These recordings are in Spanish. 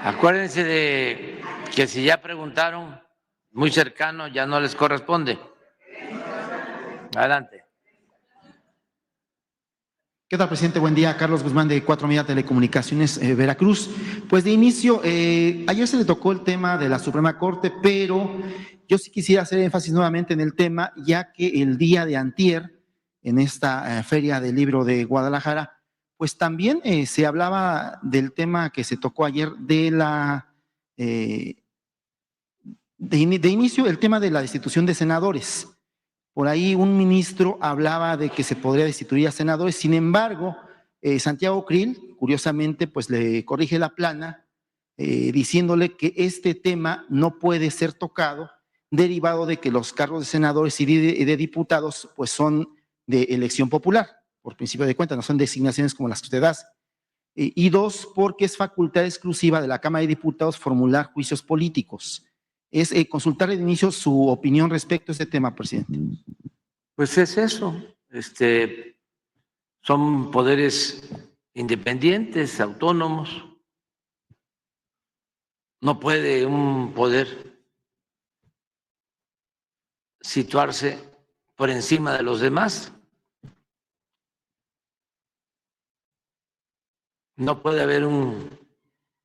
Acuérdense de que si ya preguntaron muy cercano, ya no les corresponde. Adelante. ¿Qué tal, presidente? Buen día. Carlos Guzmán, de 4 Media Telecomunicaciones, Veracruz. Pues de inicio, ayer se le tocó el tema de la Suprema Corte, pero yo sí quisiera hacer énfasis nuevamente en el tema, ya que el día de antier, en esta Feria del Libro de Guadalajara, pues también se hablaba del tema que se tocó ayer de inicio, el tema de la destitución de senadores. Por ahí un ministro hablaba de que se podría destituir a senadores. Sin embargo, Santiago Krill, curiosamente, pues le corrige la plana, diciéndole que este tema no puede ser tocado, derivado de que los cargos de senadores y de diputados pues son de elección popular, por principio de cuentas, no son designaciones como las que usted hace. Y dos, porque es facultad exclusiva de la Cámara de Diputados formular juicios políticos. Es consultar de inicio su opinión respecto a este tema, presidente. Pues es eso, son poderes independientes, autónomos. No puede un poder situarse por encima de los demás. No puede haber un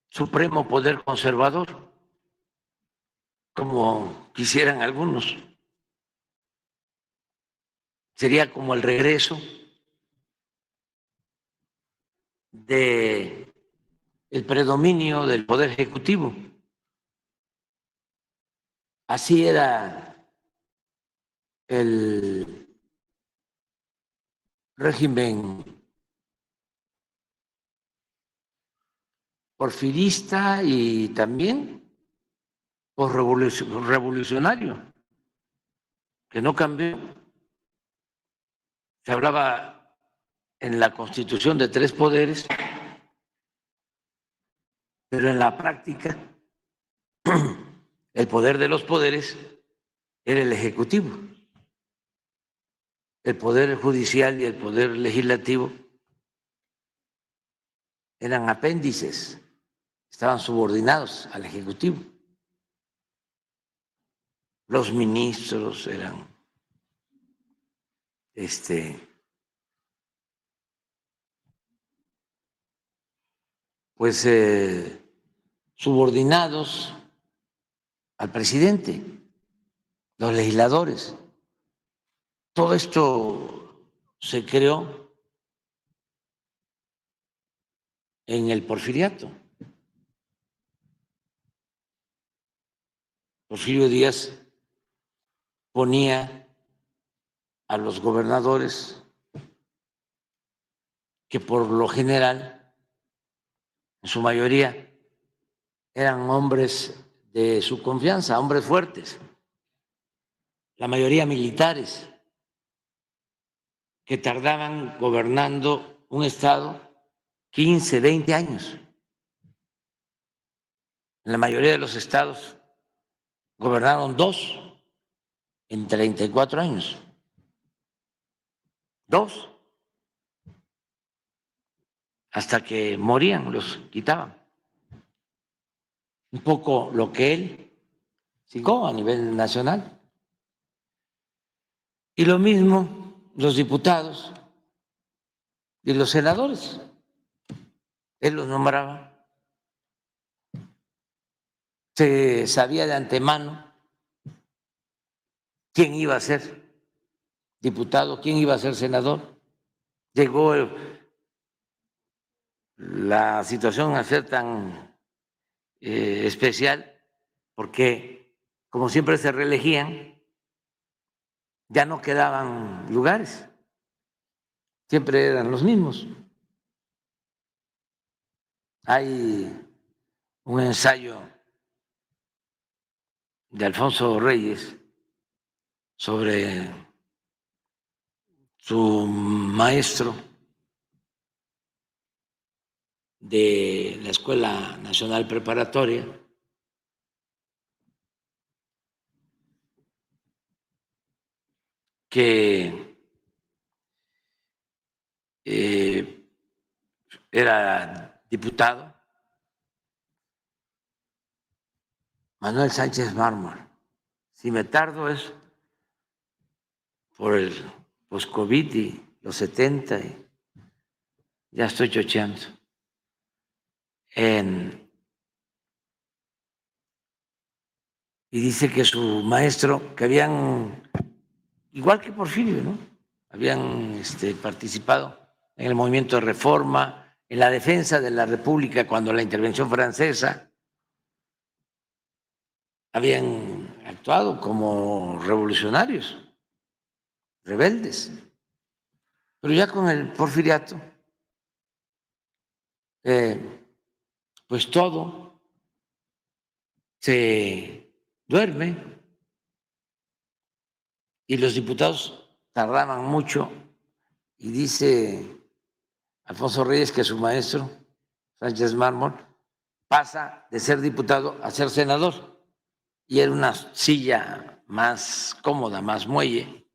supremo poder conservador, como quisieran algunos. Sería como el regreso del predominio del poder ejecutivo. Así era el régimen porfirista y también revolucionario, que no cambió. Se hablaba en la Constitución de 3 poderes, pero en la práctica el poder de los poderes era el ejecutivo. El poder judicial y el poder legislativo eran apéndices, estaban subordinados al ejecutivo. Los ministros eran subordinados al presidente, los legisladores. Todo esto se creó en el porfiriato. Porfirio Díaz ponía a los gobernadores, que por lo general, en su mayoría, eran hombres de su confianza, hombres fuertes, la mayoría militares, que tardaban gobernando un estado 15, 20 años. En la mayoría de los estados gobernaron 2 en 34 años. 2. Hasta que morían, los quitaban. Un poco lo que él siguió a nivel nacional. Y lo mismo los diputados y los senadores. Él los nombraba. Se sabía de antemano quién iba a ser diputado, quién iba a ser senador. Llegó la situación a ser tan especial porque, como siempre se reelegían, ya no quedaban lugares, siempre eran los mismos. Hay un ensayo de Alfonso Reyes sobre su maestro de la Escuela Nacional Preparatoria, que era diputado Manuel Sánchez Mármol. Si me tardo es por el post-COVID y los 70, y ya estoy chocheando. Y dice que su maestro, que habían, igual que Porfirio, ¿no? Habían participado en el movimiento de reforma, en la defensa de la República cuando la intervención francesa, habían actuado como revolucionarios, rebeldes. Pero ya con el porfiriato, pues todo se duerme y los diputados tardaban mucho. Y dice Alfonso Reyes que su maestro, Sánchez Mármol, pasa de ser diputado a ser senador. Y era una silla más cómoda, más muelle.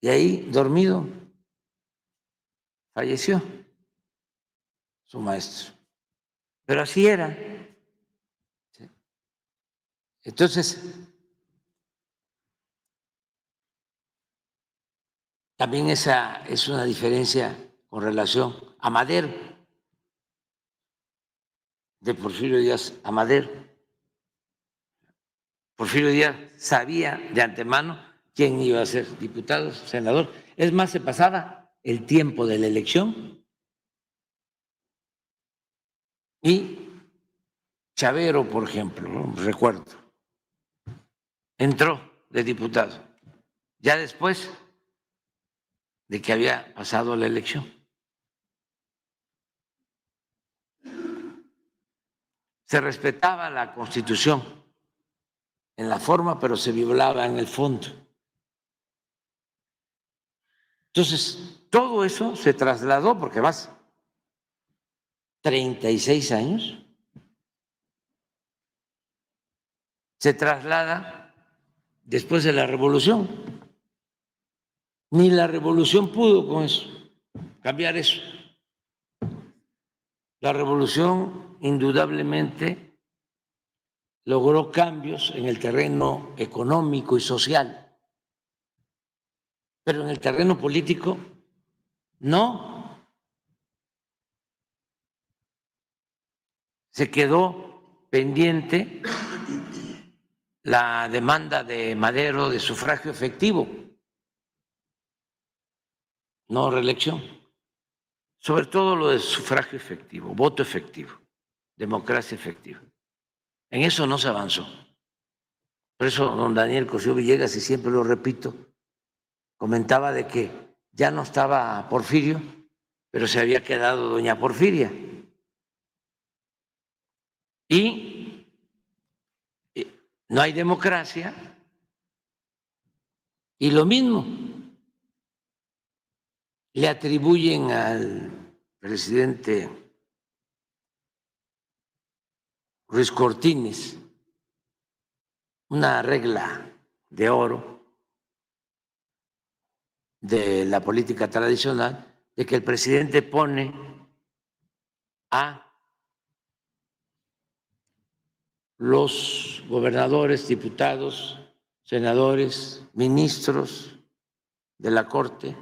Y ahí, dormido, falleció su maestro. Pero así era. Entonces, también esa es una diferencia con relación a Madero, de Porfirio Díaz a Madero. Porfirio Díaz sabía de antemano quién iba a ser diputado, senador. Es más, se pasaba el tiempo de la elección y Chavero, por ejemplo, ¿no? Recuerdo, entró de diputado, ya después de que había pasado la elección. Se respetaba la Constitución en la forma, pero se violaba en el fondo. Entonces, todo eso se trasladó, porque vas 36 años, se traslada después de la revolución. Ni la revolución pudo con eso, cambiar eso. La revolución indudablemente logró cambios en el terreno económico y social, pero en el terreno político no. Se quedó pendiente la demanda de Madero de sufragio efectivo, no reelección. Sobre todo lo de sufragio efectivo, voto efectivo, democracia efectiva. En eso no se avanzó. Por eso don Daniel Cosío Villegas, y siempre lo repito, comentaba de que ya no estaba Porfirio, pero se había quedado doña Porfiria. Y no hay democracia. Y lo mismo, le atribuyen al presidente Ruiz Cortines una regla de oro de la política tradicional, de que el presidente pone a los gobernadores, diputados, senadores, ministros de la Corte,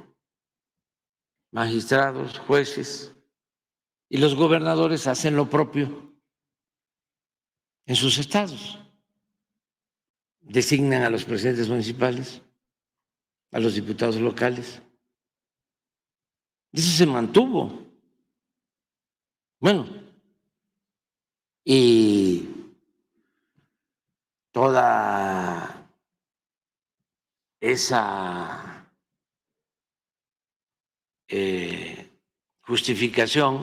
magistrados, jueces, y los gobernadores hacen lo propio en sus estados. Designan a los presidentes municipales, a los diputados locales. Eso se mantuvo. Bueno, y toda esa justificación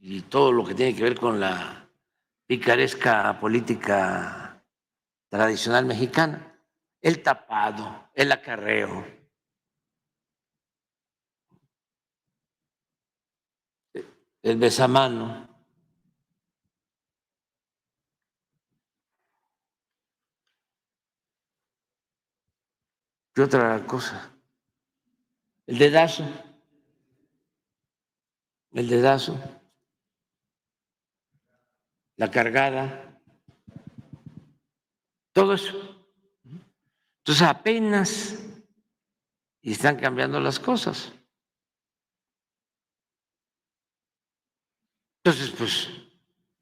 y todo lo que tiene que ver con la picaresca política tradicional mexicana, el tapado, el acarreo, el besamano. ¿Qué otra cosa? El dedazo. El dedazo. la cargada, todo eso. Entonces apenas están cambiando las cosas. Entonces, pues,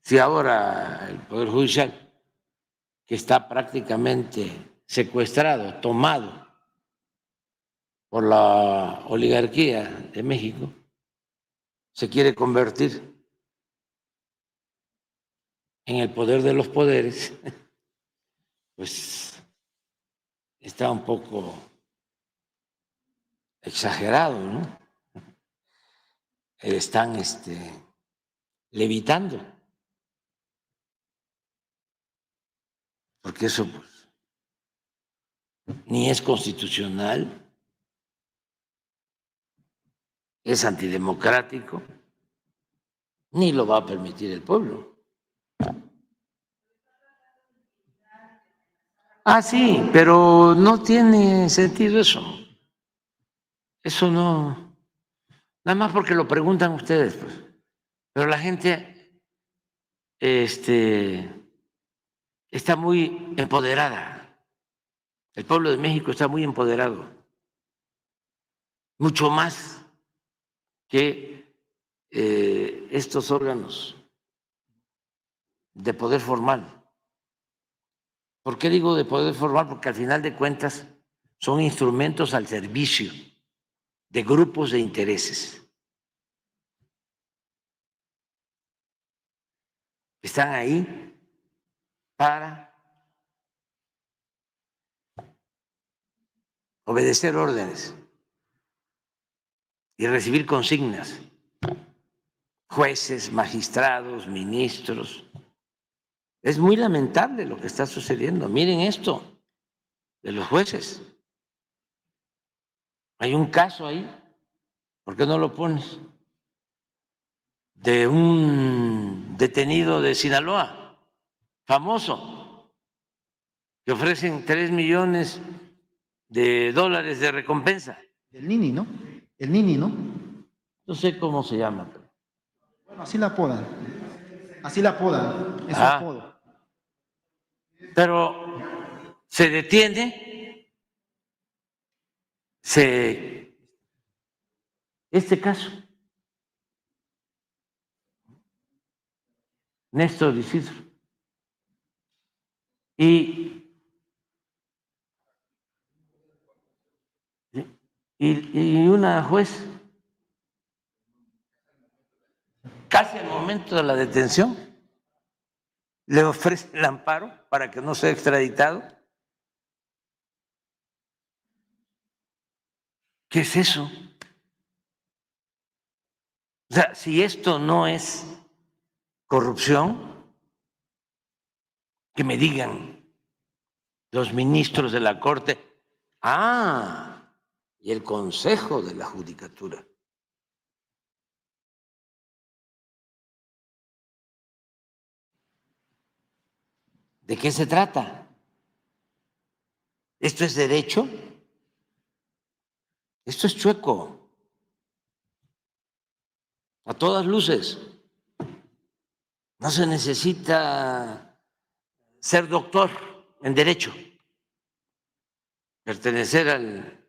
si ahora el Poder Judicial, que está prácticamente secuestrado, tomado por la oligarquía de México, se quiere convertir en el poder de los poderes, pues está un poco exagerado, ¿no? Están levitando, porque eso pues, ni es constitucional, es antidemocrático, ni lo va a permitir el pueblo. Ah, sí, pero no tiene sentido eso. Eso no, nada más porque lo preguntan ustedes, pues. Pero la gente está muy empoderada. El pueblo de México está muy empoderado, mucho más que estos órganos de poder formal. ¿Por qué digo de poder formal? Porque al final de cuentas son instrumentos al servicio de grupos de intereses. Están ahí para obedecer órdenes y recibir consignas. Jueces, magistrados, ministros. Es muy lamentable lo que está sucediendo. Miren esto de los jueces. Hay un caso ahí, ¿por qué no lo pones? De un detenido de Sinaloa, famoso, que ofrecen 3 millones de dólares de recompensa. El Nini, ¿no? El Nini, ¿no? No sé cómo se llama. Bueno, así la apodan. Así la apodan. Es su apodo. Pero se detiene, este caso, Néstor Isidro, y una juez, casi al momento de la detención, le ofrece el amparo para que no sea extraditado. ¿Qué es eso? O sea, si esto no es corrupción, que me digan los ministros de la Corte, y el Consejo de la Judicatura. ¿De qué se trata? ¿Esto es derecho? Esto es chueco, a todas luces. No se necesita ser doctor en derecho, pertenecer al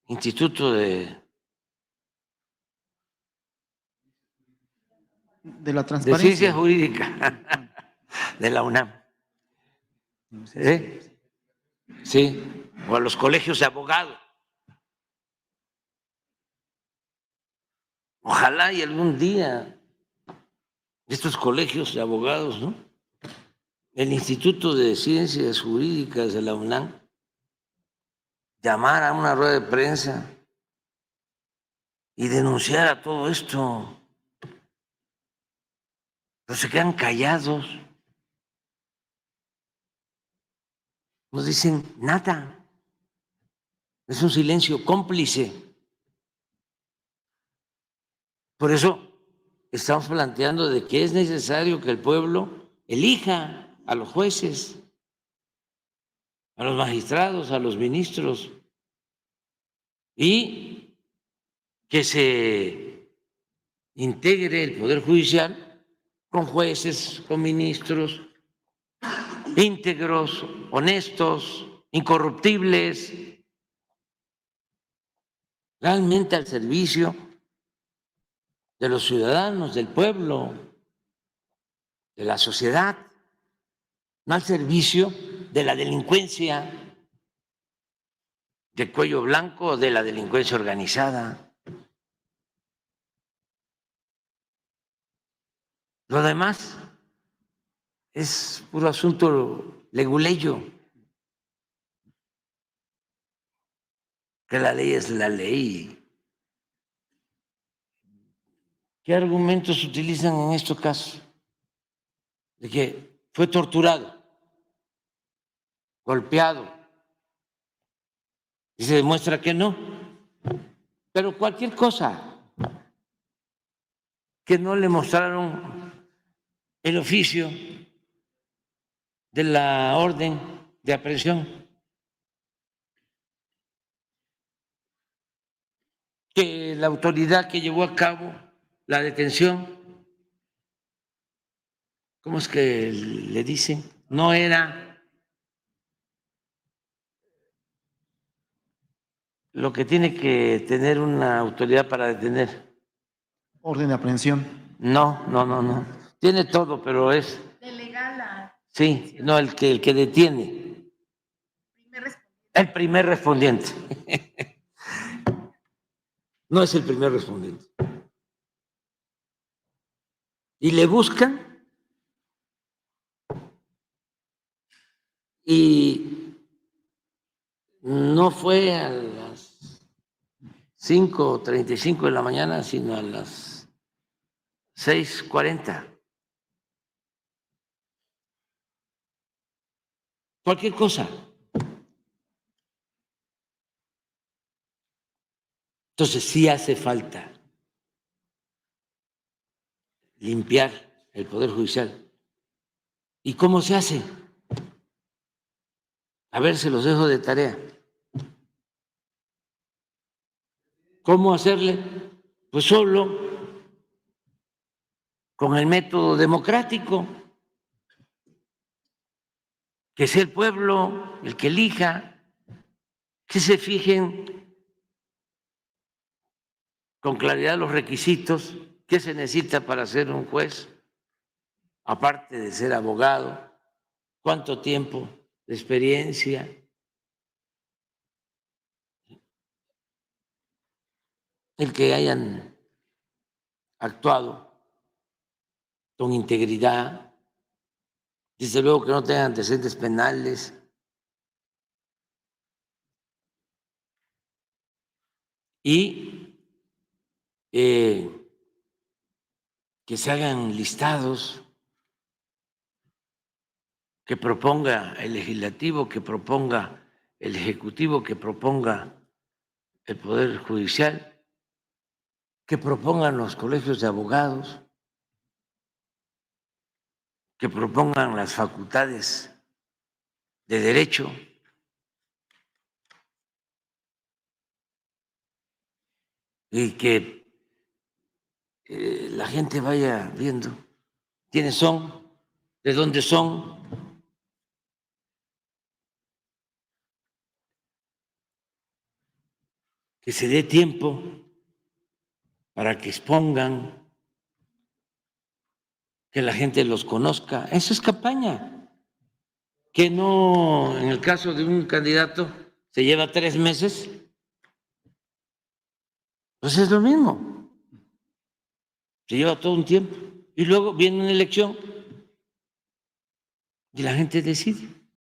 Instituto de la Transparencia. Ciencia Jurídica de la UNAM. Sí, o a los colegios de abogados. Ojalá y algún día estos colegios de abogados, ¿no? El Instituto de Ciencias Jurídicas de la UNAM llamara a una rueda de prensa y denunciara todo esto. Pero se quedan callados. No dicen nada. Es un silencio cómplice. Por eso estamos planteando de que es necesario que el pueblo elija a los jueces, a los magistrados, a los ministros, y que se integre el Poder Judicial con jueces, con ministros íntegros, honestos, incorruptibles, realmente al servicio de los ciudadanos, del pueblo, de la sociedad, no al servicio de la delincuencia de cuello blanco o de la delincuencia organizada. Lo demás es puro asunto leguleyo, que la ley es la ley. ¿Qué argumentos utilizan en estos casos? De que fue torturado, golpeado, y se demuestra que no. Pero cualquier cosa que no le mostraron el oficio de la orden de aprehensión, que la autoridad que llevó a cabo la detención, ¿cómo es que le dicen? No era lo que tiene que tener una autoridad para detener. Orden de aprehensión. No. Tiene todo, pero es... Delega Sí, no, el que detiene. El primer respondiente. No es el primer respondiente. Y le buscan y no fue a las 5:35 de la mañana, sino a las 6:40. Cualquier cosa. Entonces sí hace falta limpiar el Poder Judicial. ¿Y cómo se hace? A ver, se los dejo de tarea. ¿Cómo hacerle? Pues solo con el método democrático, que sea el pueblo el que elija, que se fijen con claridad los requisitos que se necesita para ser un juez, aparte de ser abogado, cuánto tiempo de experiencia, el que hayan actuado con integridad, desde luego que no tengan antecedentes penales, y que se hagan listados, que proponga el legislativo, que proponga el ejecutivo, que proponga el Poder Judicial, que propongan los colegios de abogados, que propongan las facultades de derecho. Y que la gente vaya viendo quiénes son, de dónde son, que se dé tiempo para que expongan, que la gente los conozca. Eso es campaña. Que no, en el caso de un candidato, se lleva 3 meses, pues es lo mismo. Se lleva todo un tiempo. Y luego viene una elección y la gente decide.